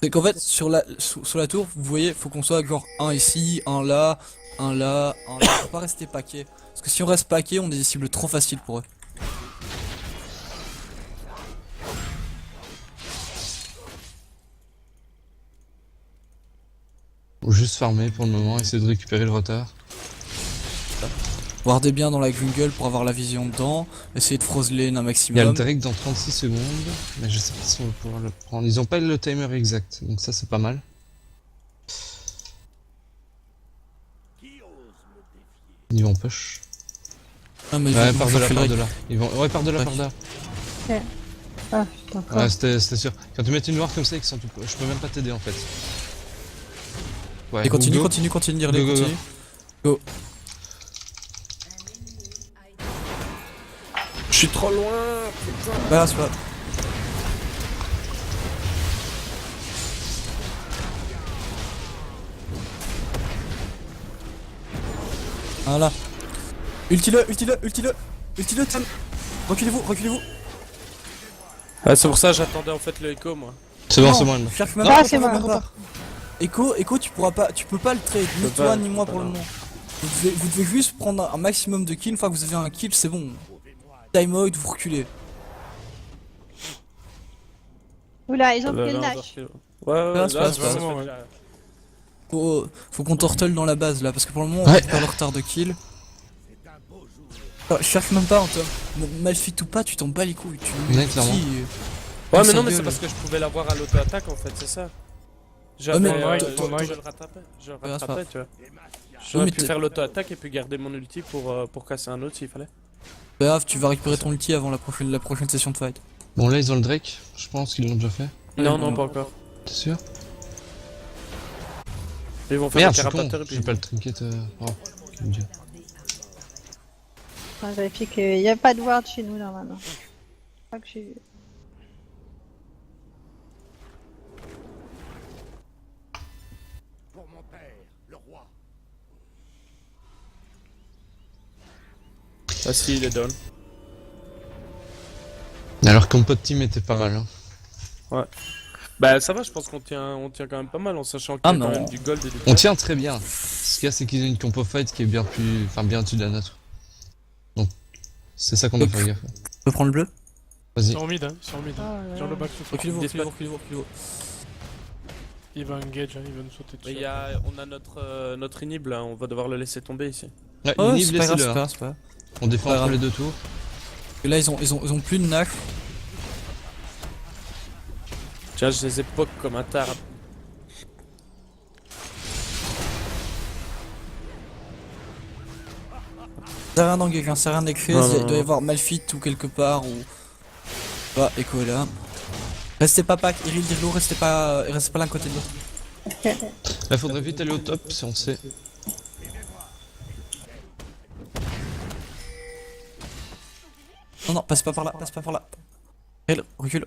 C'est qu'en fait sur la tour, vous voyez, faut qu'on soit genre un ici, un là, un là, un là. Faut pas rester paquet. Parce que si on reste paquet, on est des cibles trop faciles pour eux. Ou juste farmer pour le moment, essayer de récupérer le retard. Wardez bien dans la jungle pour avoir la vision dedans. Essayez de froze lane un Il y a le maximum. Drake dans 36 secondes, mais je sais pas si on va pouvoir le prendre. Ils ont pas le timer exact, donc ça c'est pas mal. Ils vont push. Ah, mais Ouais, ils vont par de là, chercher le par Drake. de là. Ils vont... Ouais, par de là, Ouais. par de là. Ah, putain, encore. Ouais, c'était sûr. Quand tu mets une noire comme ça, je peux même pas t'aider en fait. Ouais, Et continue, go. continue, continue, dire les Go, go, go. continue. Go. Je suis trop loin. Voilà, c'est pas. Voilà. Ulti-le, ulti-le, ulti-le. Ulti-le, Tam. Reculez-vous, reculez-vous. Ah, c'est pour ça que j'attendais en fait le écho moi. C'est bon, Non, c'est bon, elle cherche même Ah, pas, c'est cherche bon, même pas. Echo, tu pourras pas, tu peux pas le trade, ni peux toi pas, ni moi je pour peux le pas. moment. Vous devez juste prendre un maximum de kills. Une fois que vous avez un kill, c'est bon. Time out, vous reculez. Oula, ils ont Là, pris le là, Nash. Ouais, ouais, Là, c'est là, pas- ça c'est se pas- fait ouais. déjà. Faut qu'on turtle dans la base là, parce que pour le moment on Ouais. récupère le retard de kill. Je cherche même pas, Antoine. Malfit ou pas, tu t'en bats les couilles. Tu Ouais, clairement. Ouais, mais sa non, mais gueule. c'est parce que je pouvais l'avoir à l'auto-attaque en fait, c'est ça. Ouais, mais J'avais, ton Mike. je le rattrapais, je le c'est rattrapais, pas- tu vois. J'aurais mais pu t'es- faire l'auto-attaque et puis garder mon ulti pour casser un autre s'il fallait. Bref, tu vas récupérer ton ulti avant la prochaine session de fight. Bon, là ils ont le Drake, je pense qu'ils l'ont déjà fait. Non, bon. non, pas encore. T'es sûr? Ils vont faire Merde, le je suis con, carapateur et j'ai puis. pas le trinket. Oh, quel dieu. On va vérifier qu'il n'y a pas de ward chez nous normalement. Je crois que j'ai vu. Ah si, il est down. Alors que mon pote team était pas mal. Hein. Bah ça va, je pense qu'on tient quand même pas mal en sachant qu'il Ah, y a quand mais même du gold et du On tient très bien. Ce qu'il y a, c'est qu'ils ont une compo fight qui est bien plus. Enfin, bien au-dessus de la nôtre. Donc, c'est ça qu'on doit faire gaffe. Tu peux prendre le bleu? Vas-y. Ils sont en mid, hein. Ils sont en mid. Oh là là. Sur le back tout fort. Reculez-vous, Dispatch. reculez-vous, reculez-vous. Il va engage, hein. Il va nous sauter Mais dessus. on a notre inhib là, on va devoir le laisser tomber ici. Ouais, Oh, Inib, c'est pas grave, laissez-le. c'est pas Hein. grave, c'est pas grave. On défend Pas entre grave. les deux tours. Et là, ils ont plus de Nash. Tiens, je les époque comme un tard. Ça rien d'engage, hein, ça rien d'écrit. Non, Il non, doit y non. avoir Malfit ou quelque part ou. Ah, Echo est là. Restez pas pack, Iril, Dirlo, restez pas l'un côté de l'autre. Là, faudrait vite aller au top si on sait. Non, non, passe pas par là, passe pas par là. Iril, recule.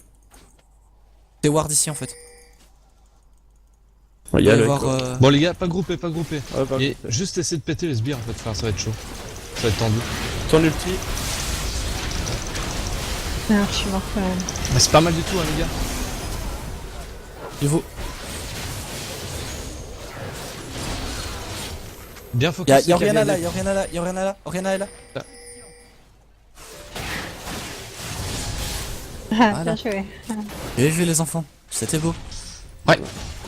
C'est ward ici en fait. Ouais, Il y a doit y le avoir. écho. Bon, les gars, pas groupé, pas groupé. Ouais, bah, Et juste essayer de péter les sbires en fait, enfin, ça va être chaud. Ça va être tendu. ton ulti. Merde, je suis mort quand même. Bah, c'est pas mal du tout, hein, les gars. Niveau. Bien focus. Y'a c'est Oriana là, KVD. y'a Oriana là, y'a Oriana là, Oriana est là. Ah, bien joué. Bien joué les enfants, c'était beau.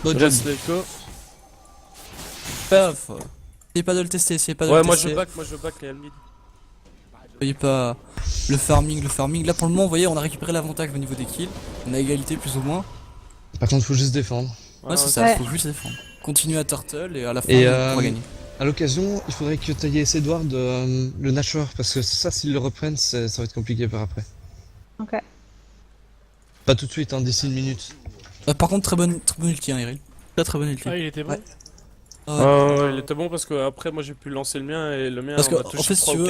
Bon job. Reste l'écho. Pas grave. Essayez pas de le tester, essayez pas de Ouais, le moi tester. je back les mid. Soyez pas le farming. Là pour le moment, vous voyez, on a récupéré l'avantage au niveau des kills. On a égalité plus ou moins. Par contre, faut juste défendre. Ouais, c'est ça, Ouais. faut juste défendre. Continuez à turtle et à la fin, Et, on pourra gagner. À l'occasion, il faudrait que tu ailles essayer de voir le Nashor, parce que ça, s'ils le reprennent, ça va être compliqué par après. Ok. Pas tout de suite, hein, d'ici une minute. Par contre, très bonne ulti, hein, Iril. Très bonne ulti. Ah, il était bon. Ouais. Ah ouais. Il était bon parce que après moi j'ai pu lancer le mien et le mien Parce on que, a en touché fait, si 3 tu ou veux,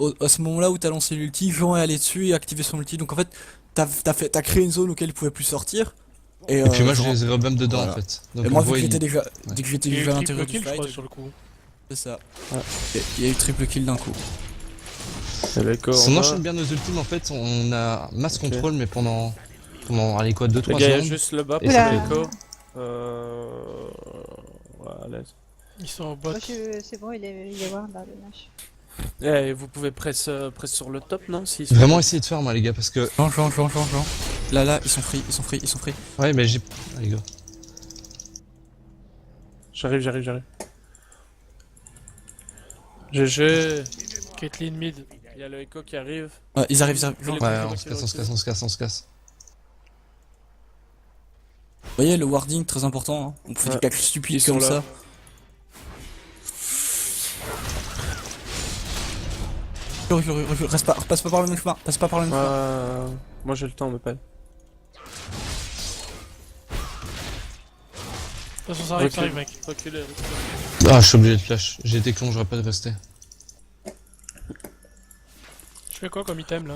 4. À ce moment-là où t'as lancé l'ulti, Jean est allé dessus et activé son ulti. Donc en fait, t'as créé une zone auquel il pouvait plus sortir. Et puis moi, je genre- les ai rebump dedans voilà. en fait. Donc Et moi, on vu voit, que j'étais il- déjà, dès que j'étais Il y a eu déjà à triple l'intérieur du kill, je crois, fight, sur le coup. c'est ça. Ouais. Et il y a eu triple kill d'un coup. Et l'écho Si on en bas. enchaîne bien nos ultimes, en fait, on a masse contrôle, mais pendant allez quoi, 2-3 Les gars, il y a secondes. juste le bas Et pour ça l'écho. fait- Ouais, à l'aise. Ils sont en bot. Moi, c'est bon, il est ward là, le Nash. Eh, vous pouvez press sur le top, non si Vraiment essayer de faire, moi, les gars, parce que. Jean. Là, ils sont free. Ouais, mais j'ai. Allez, go. J'arrive. GG. Caitlyn mid. Il y a le Echo qui arrive. Ils arrivent, ils arrivent. Ouais. Ouais, on se casse, on se casse, on se casse, on se casse. Vous voyez, le warding, très important. Hein. On fait Ouais. des calculs stupides Ils sont comme là. ça. Recule, reste pas, passe pas par le même chemin, passe pas par le même chemin. Moi j'ai le temps, mais pas. De toute façon, ça arrive, mec. Reculez. Ah, je suis obligé de flash. J'ai été con, j'aurais pas de rester. Je fais quoi comme item là?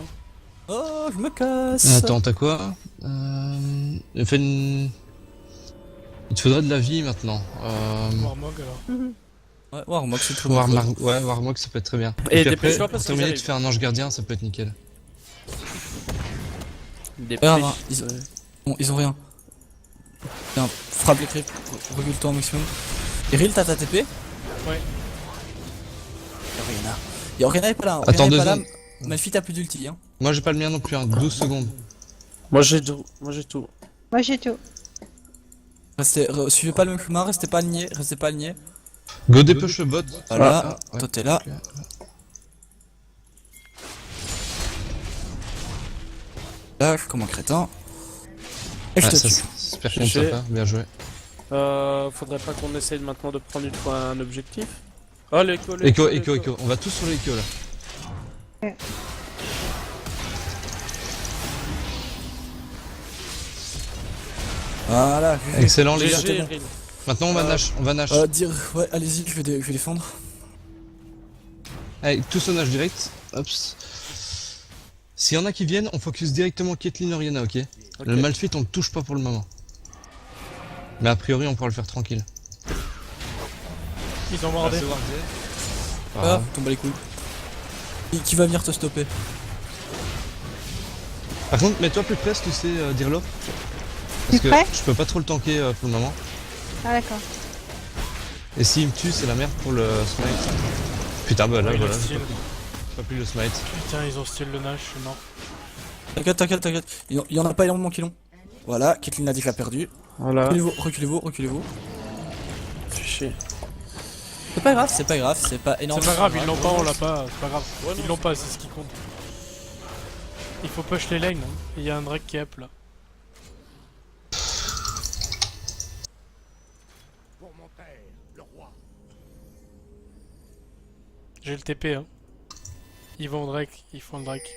Oh, je me casse. Attends, t'as quoi fais une... Il te faudrait de la vie maintenant. Warmog alors. Ouais, Warmog, c'est très bon. Ouais, Warmog, ça peut être très bien. Et puis dépêche-toi après, parce pour que terminer de j'arrive. faire un ange gardien, ça peut être nickel. Regarde, hein, ils ont rien. Tiens, frappe les creeps, recule-toi au maximum. Eril, t'as ta TP? Ouais. Oriana est pas là. Oriana Attends est 2 pas là. secondes. Malphite a plus d'ulti. Hein. Moi j'ai pas le mien non plus, hein. 12 secondes. Moi j'ai tout. Moi j'ai tout. Moi j'ai tout. Suivez pas le même chemin, restez pas alignés. Go dépêche le bot. Voilà, Ah, ouais. toi t'es là. Lâche comme un crétin. Et je Ouais, te ça, tue. c'est super con de GG. sa part, bien joué. Faudrait pas qu'on essaye maintenant de prendre une fois un objectif. Oh l'écho, Echo. On va tous sur l'écho là. Voilà, GG. Excellent les gars. GG. GG, bon. Erin. Maintenant on va Nash, Ouais, allez-y, je vais défendre. Allez, tous au Nash direct. Hops. S'il y en a qui viennent, on focus directement Caitlyn Oriana, ok? Ok. Le Malphite on le touche pas pour le moment. Mais a priori on pourra le faire tranquille. Ils ont wardé. Ah, tombe les couilles. Qui va venir te stopper? Par contre, mets-toi plus près si tu sais Dirlo. Parce Plus que près je peux pas trop le tanker pour le moment. Ah d'accord. Et s'il me tue, c'est la merde pour le smite. Putain, bah là, Ouais, il a voilà, style. j'ai pas pu le smite. Putain, ils ont style le Nash, je suis mort. T'inquiète. Il y en a pas énormément qui l'ont. Voilà, Caitlyn a dit qu'elle a perdu. Voilà. Reculez-vous. Fais chier. C'est pas grave, c'est pas C'est énorme. pas grave, ils l'ont pas, on l'a pas, c'est pas grave. Ouais, non, Ils l'ont pas, c'est ce qui compte. Il faut push les lanes, hein. Il y a un Drake qui est up là. J'ai le TP hein. Ils vont au Drake, ils font le Drake.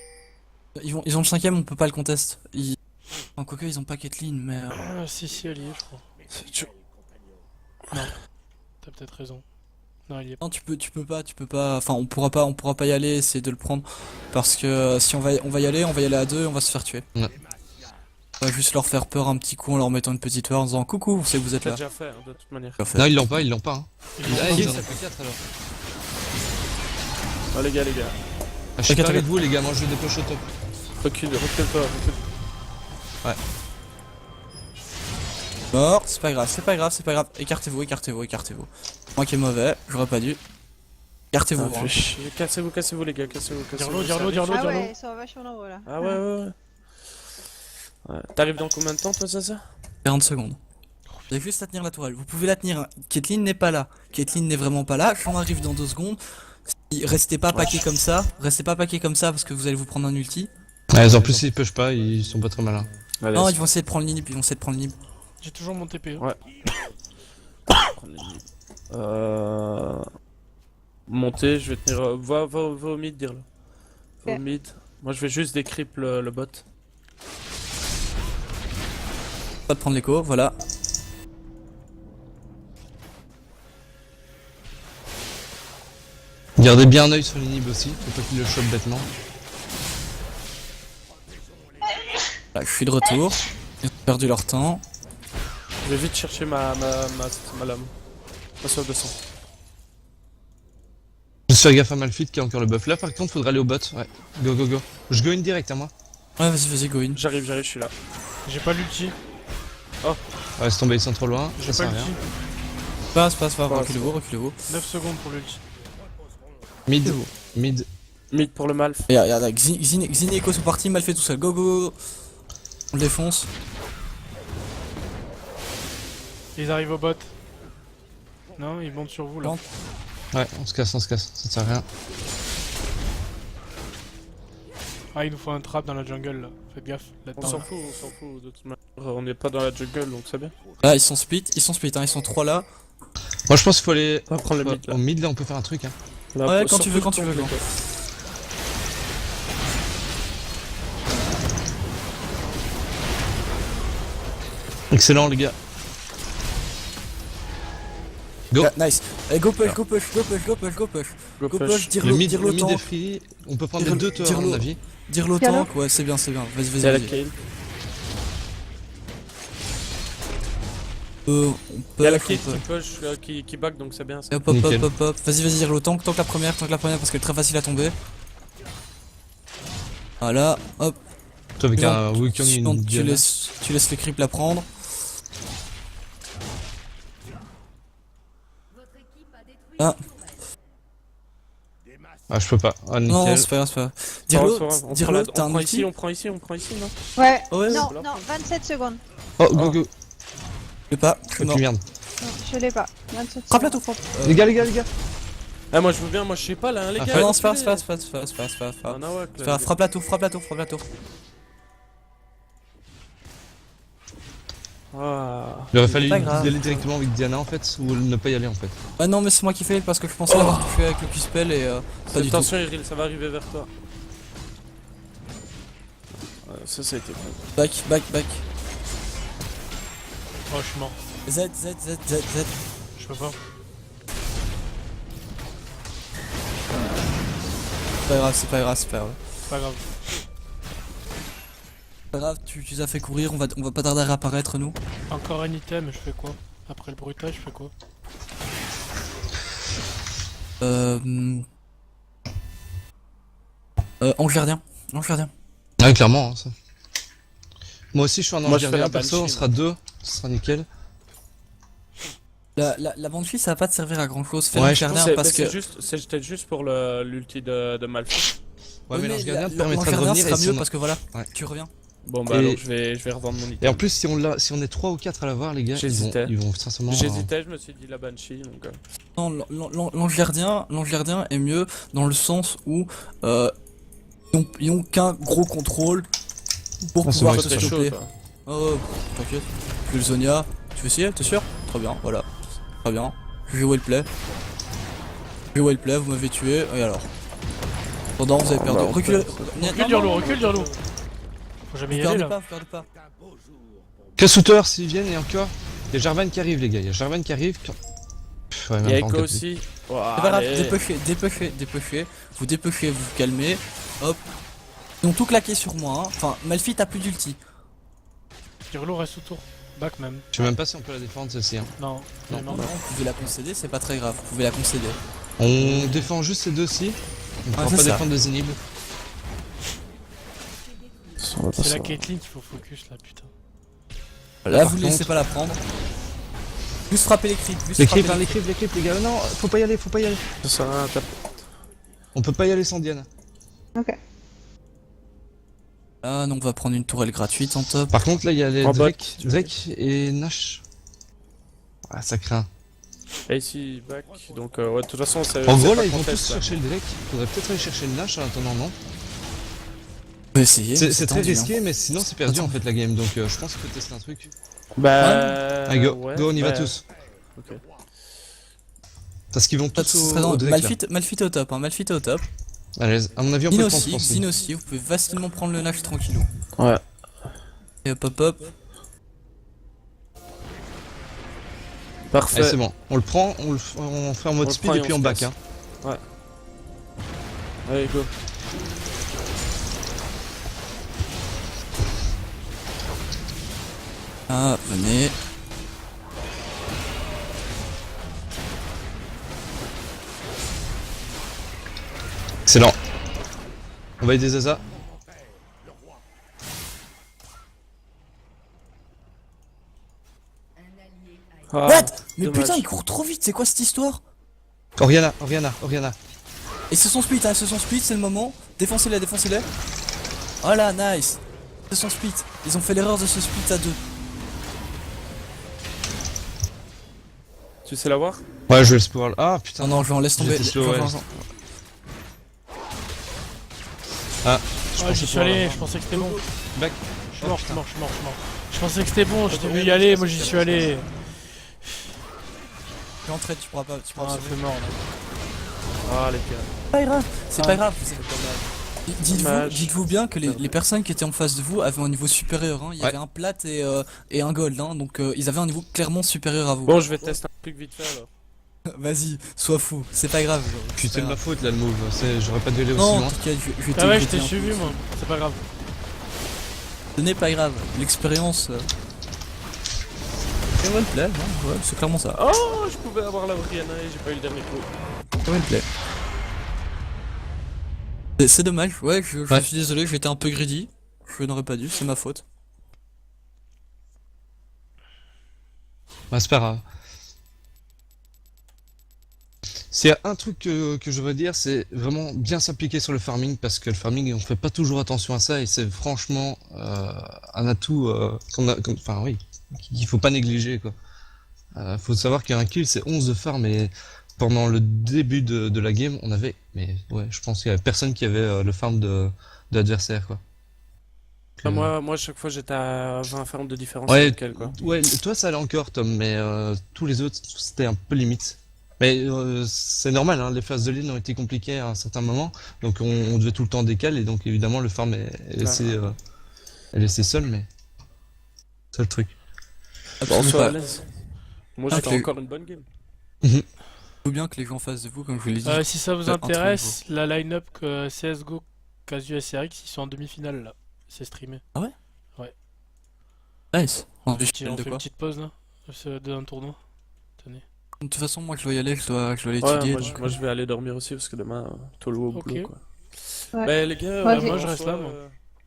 Ils ont le 5ème, on peut pas le contest. En quoique ils ont pas Caitlyn, mais... Ah, si, elle y est, je crois. Non, t'as peut-être raison. Non, il y est pas. Non, tu peux pas. Enfin, on pourra pas y aller, essayer de le prendre. Parce que si on va y aller à deux, on va se faire tuer. Ouais. On va juste leur faire peur un petit coup en leur mettant une petite heure en disant coucou, on sait que vous êtes T'as là. déjà fait, hein, de toute manière. Non, ils l'ont pas. Hein. Ils vont Ah, pas. ils en ont fait 4 alors. Oh les gars. Ah, je suis pas T'inquiète, avec vous les gars, moi je dépêche au top. Recule-toi. Mort, c'est pas grave. Écartez-vous. Moi qui est mauvais, j'aurais pas dû. Écartez-vous. Ah, hein. fais chier. Cassez-vous les gars, cassez-vous. Dirlo. Ah ouais, ils sont vachement en haut là. Ah ouais. T'arrives dans combien de temps toi ça 40 secondes. Vous avez juste à tenir la tourelle. Vous pouvez la tenir. Hein. Caitlyn n'est pas là. Caitlyn n'est vraiment pas là. J'en arrive dans 2 secondes. Restez pas paqués comme ça. Parce que vous allez vous prendre un ulti. Ouais, en plus ils push pas, ils sont pas très malins. Allez, Non, ils vont essayer de prendre l'inhib. J'ai toujours mon TP. Hein. Ouais. Monter, je vais tenir. Va au mid, dire là. Va au Ok. mid. Moi je vais juste décrypte le bot. Pas de prendre l'écho, voilà. Gardez bien un œil sur l'inhib aussi, faut pas qu'ils le chopent bêtement. Là, je suis de retour. Ils ont perdu leur temps. Je vais vite chercher ma lame. Ma soif de sang. Juste faire gaffe à Malphite qui a encore le buff. Là par contre faudra aller au bot, ouais. Go. Je go in direct à moi. Ouais, vas-y, go in. J'arrive, je suis là. J'ai pas l'ulti. Ouais, c'est tombé, ils sont trop loin, ça J'ai pas sert à rien. l'ulti. Passe, reculez-vous. 9 secondes pour l'ulti. Mid. Mid pour le malf. Et regarde, Xin et Echo sont partis, mal fait tout seul. Go. On le défonce. Ils arrivent au bot. Non, ils montent sur vous là. Non. Ouais, on se casse, ça sert à rien. Ah, il nous faut un trap dans la jungle là. Faites gaffe On là-dedans. s'en fout, de toute manière. On n'est pas dans la jungle donc c'est bien. Là, ils sont split, hein, ils sont 3 là. Moi je pense qu'il faut aller On va prendre le mid là. au mid là, on peut faire un truc. Hein. Là, Ouais, pour- quand tu veux, surtout quand tu veux, compliqué. Excellent les gars. Go. Ah, nice. Allez, go push, go push, go push, go push, go push. Go Go push. push, dire Le le mid, dire le le mid est tank. free. On peut prendre Tire- les deux tours à tire mon le- avis. Dire le Piano. tank, ouais, c'est bien, vas-y, Il y a la vas-y. Kayle. On Il y a la peut, Kayle on peut. qui push, qui back donc c'est bien ça. Hop, hop, Nickel. hop, hop. Vas-y, dire le tank, tank la première parce qu'elle est très facile à tomber. Voilà, hop. Toi avec Non, un Wukong et sinon, une tu Diana. laisses le creep la prendre. Ah, Ah je peux pas. Ah non, nickel. c'est pas grave, c'est pas grave. C'est Dire-le, pas grave, on dire-le, prend t'as un prend outil. ici, on prend ici, non? Ouais. Ouais, non, c'est non, 27 secondes. Oh go go. Je sais pas, je Oh, suis mort. puis merde. Non, je l'ai pas. 27 Frappe la secondes. tour, frappe. Les gars. Ah moi je veux bien, moi je sais pas là, hein, les Ah, gars. Non, c'est pas reculez. grave. Ah, nawak, là, les gars. Frappe la tour, frappe la tour. Ah. Il aurait fallu y pas grave. aller directement avec Diana en fait, ou ne pas y aller en fait. Ah non, mais c'est moi qui fais parce que je pensais l'avoir touché avec le Q-spell et pas du tout. Attention Iril, ça va arriver vers toi. Ça a été bon. Back. Oh, je suis mort. Z. Je peux pas. C'est pas grave. Pas grave. Pas grave, tu les as fait courir, on va pas tarder à réapparaître nous. Encore un item, je fais quoi? Après le bruitage, je fais quoi? Ange gardien. Ouais clairement hein, ça. Moi aussi je suis un Moi, ange je fais gardien, la perso on Banshee, sera deux, ce sera nickel. La Banshee ça va pas te servir à grand chose, fais Ouais, l'ange je gardien C'est parce que... c'est peut-être juste pour l'ulti de Malphite. Ouais mais l'ange gardien te l'ange permettra de gardien revenir sera et si mieux on a- parce que voilà, Ouais. tu reviens. Bon bah Et- alors je vais revendre mon item. Et en plus si on est 3 ou 4 à l'avoir les gars, J'hésitais. ils vont sincèrement... J'hésitais, je me suis dit la Banshee donc. Non, l'ange gardien est mieux dans le sens où ils ont qu'un gros contrôle pour Ah, c'est pouvoir vrai te que Toi, t'es chaud stopper. toi. Oh, t'inquiète. Je le Zonia. Tu veux essayer? T'es sûr? Très bien, voilà. Très bien. Je vais well play, vous m'avez tué, et alors? Pendant, vous avez perdu. bah, on Reculez. Recule, Dirlo, recule, Dirlo. Faut jamais y Vous aller perdez là. pas, vous perdez pas. Casse-souteur s'ils viennent et encore. Il y a Jarvan qui arrive les gars, il y a Jarvan qui arrive. Pff, ouais, Il même y a pas en Echo quatre aussi. C'est pas grave, Allez. dépêchez. Vous dépêchez, vous vous calmez. Hop. Ils ont tout claqué sur moi, hein. Enfin, Malphite a plus d'ulti. Dirlo reste autour. Back même. Je sais même pas si on peut la défendre celle-ci. Hein. Non, Non, non. Non, vous pouvez la concéder, c'est pas très grave, vous pouvez la concéder. On défend juste ces deux-ci. On pourra c'est pas ça. défendre des inhibs. C'est la Caitlyn qu'il faut focus là, putain. Là, Par vous ne laissez contre- pas la prendre. Juste frapper les creeps, juste Les frapper creeps, hein, les creeps les gars. Non, faut pas y aller. Ça sert à rien, tape. On peut pas y aller sans Diana. Ok. Ah non, on va prendre une tourelle gratuite en top. Par contre là il y a les En bot, Drake et Nash. Ah ça craint. Et ici, back. Donc, ouais, de toute façon, c'est. En c'est gros pas là ils vont contest, tous là. chercher le Drake. Faudrait peut-être aller chercher le Nash en attendant non. On peut essayer. mais C'est très tendu, hein. risqué mais sinon c'est perdu Attends. en fait la game donc je pense qu'il faut tester un truc. Bah. Allez go, ouais, go on y va ouais. tous. Ok. Parce qu'ils vont Pas de tous stress, au Drake là. Malphite est au top, hein. Malphite est au top. Allez, à mon avis on peut Xin le prendre aussi, je pense. Xin aussi, vous pouvez facilement prendre le Nash tranquillou. Ouais. Et hop. Parfait. Allez c'est bon, on le prend, on fait en mode On le speed prend et et puis on on se back casse. hein. Allez, go. Ah, venez. Excellent. On va aider Zaza. Ah, What? Mais dommage. putain, il court trop vite, c'est quoi cette histoire? Oriana. Et ce sont split, c'est le moment. Défoncez-les. Voilà, nice. Ce sont split. Ils ont fait l'erreur de se split à deux. Tu sais l'avoir? Ouais je vais le spoil. Ah putain. Non, je vais en laisse tomber. J'étais slow, Je vais ouais. en- Je Ah, j'y suis allé, je pensais que c'était bon. Back. Je suis mort, je suis mort, je suis mort, je suis mort. Je pensais que c'était bon, je t'ai vu y aller, moi j'y suis allé. J'entrais, tu pourras pas. Tu pourras Ah, sauver. c'est mort là. Ah, les gars. Pas grave, c'est Ah. pas grave. Dites-vous, Dommage. dites-vous bien que les personnes qui étaient en face de vous avaient un niveau supérieur. Hein. Il y avait un plat et un gold, hein. Donc ils avaient un niveau clairement supérieur à vous. Bon, je vais tester un truc vite fait alors. Vas-y, sois fou, c'est pas grave. genre, Puis pas c'est de ma grave. faute là le move, j'aurais pas dû aller aussi Non, loin. t'inquiète, je vais Ah ouais, je t'aider t'ai un suivi peu. moi, c'est pas grave. Ce n'est pas grave, l'expérience. Et one play, hein, ouais, c'est clairement ça. Oh, je pouvais avoir la Oriana et j'ai pas eu le dernier coup. One play. C'est dommage, ouais, je suis désolé, j'ai été un peu greedy. Je n'aurais pas dû, c'est ma faute. Bah, c'est pas grave. S'il y a un truc que je veux dire, c'est vraiment bien s'appliquer sur le farming, parce que le farming, on fait pas toujours attention à ça, et c'est franchement un atout enfin oui, qu'il faut pas négliger, quoi. Faut savoir qu'un kill, c'est 11 de farm, et pendant le début de la game, on avait, mais ouais, je pense qu'il y avait personne qui avait le farm de l'adversaire, quoi. Ah, moi, chaque fois j'étais à 20 farms de différence Ouais, avec elle, quoi. ouais, toi ça allait encore, Tom, mais tous les autres, c'était un peu limite. Mais c'est normal, hein, les phases de ligne ont été compliquées à un certain moment, donc on devait tout le temps décaler, et donc évidemment le farm est laissé seul, mais c'est le truc. Bon, Absolument soit à pas. l'aise. Moi, Ah, c'était que- encore une bonne game. Il faut bien que les gens en face de vous, comme je vous l'ai dit. Si ça vous entre intéresse, la line-up que CSGO, Casu SRX, ils sont en demi-finale là. C'est streamé. Nice. On On fait fait de une quoi petite pause là, d'un tournoi. Tenez. De toute façon, moi je dois y aller, je dois aller Ouais, étudier. moi, moi, je vais aller dormir aussi parce que demain, tôt le au Ok. boulot, quoi. Ouais. Bah, les gars, Moi, moi, je en reste soi, là, moi.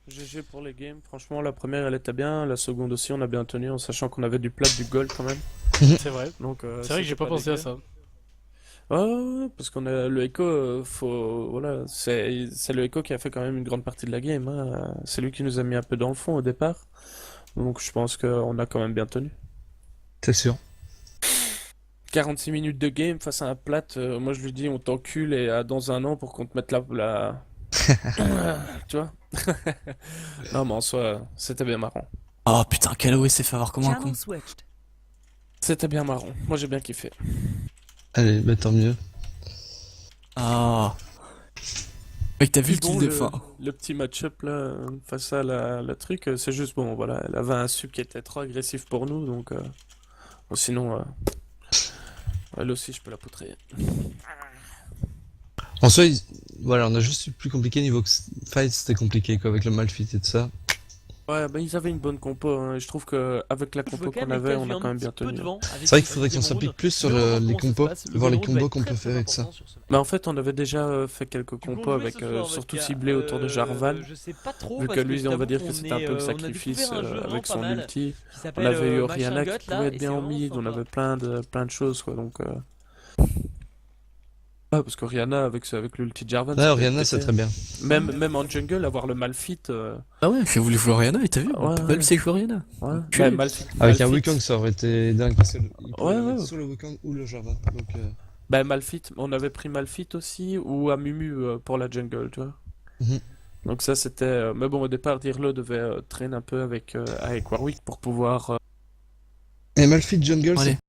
GG pour les games. Franchement, la première, elle était bien. La seconde aussi, on a bien tenu en sachant qu'on avait du plat, du gold quand même. C'est vrai. Donc, C'est vrai que j'ai pas pensé à ça. Ouais, ouais, ouais, parce qu'on a le Echo, voilà, c'est le Echo qui a fait quand même une grande partie de la game, hein. C'est lui qui nous a mis un peu dans le fond au départ. Donc, je pense qu'on a quand même bien tenu. C'est sûr. 46 minutes de game face à un plat, moi je lui dis on t'encule et dans un an pour qu'on te mette la... Tu vois? Non mais en soi, c'était bien marrant. Oh putain, Callaway s'est fait avoir comme un con. Channel switched. C'était bien marrant, moi j'ai bien kiffé. Allez, bah tant mieux. Ah. Mec, t'as vu le Puis bon, kill de fin. le petit match-up là, face à la truc, c'est juste bon, voilà, elle avait un sub qui était trop agressif pour nous, donc bon, sinon, elle aussi je peux la poutrer. En soi, voilà, on a juste eu plus compliqué niveau fight, c'était compliqué, quoi, avec le malfit et tout ça. Ouais, bah ils avaient une bonne compo, hein, et je trouve que avec la compo qu'on avait, on a quand même bien tenu. C'est vrai qu'il faudrait qu'on s'applique plus sur les compos, voir les combos qu'on peut faire et tout ça. Bah en fait on avait déjà fait quelques compos avec surtout ciblés autour de Jarvan. Vu que lui on va dire que c'était un peu le sacrifice avec son ulti. On avait eu Oriana qui pouvait être bien en mid, on avait plein de choses quoi donc ah, parce qu'Oriana avec l'ulti de Jarvan. Ouais, ça Oriana peut c'est péter. très bien. Même en jungle avoir le Malfit Ah ouais, j'ai voulu jouer Oriana et t'as vu? Ouais, Même ouais. c'est jouer Oriana. ouais, Tu- ouais, Malfit. Avec un Malfit. Wukong ça aurait été dingue, parce qu'il pouvait Ouais, le mettre ouais. sur le Wukong ou le Java. Donc, Bah Malfit, on avait pris Malfit aussi ou Amumu pour la jungle, tu vois. Mhm. Donc ça c'était mais bon au départ Dirlo devait traîner un peu avec Warwick pour pouvoir Et Malfit Jungle, Allez. c'est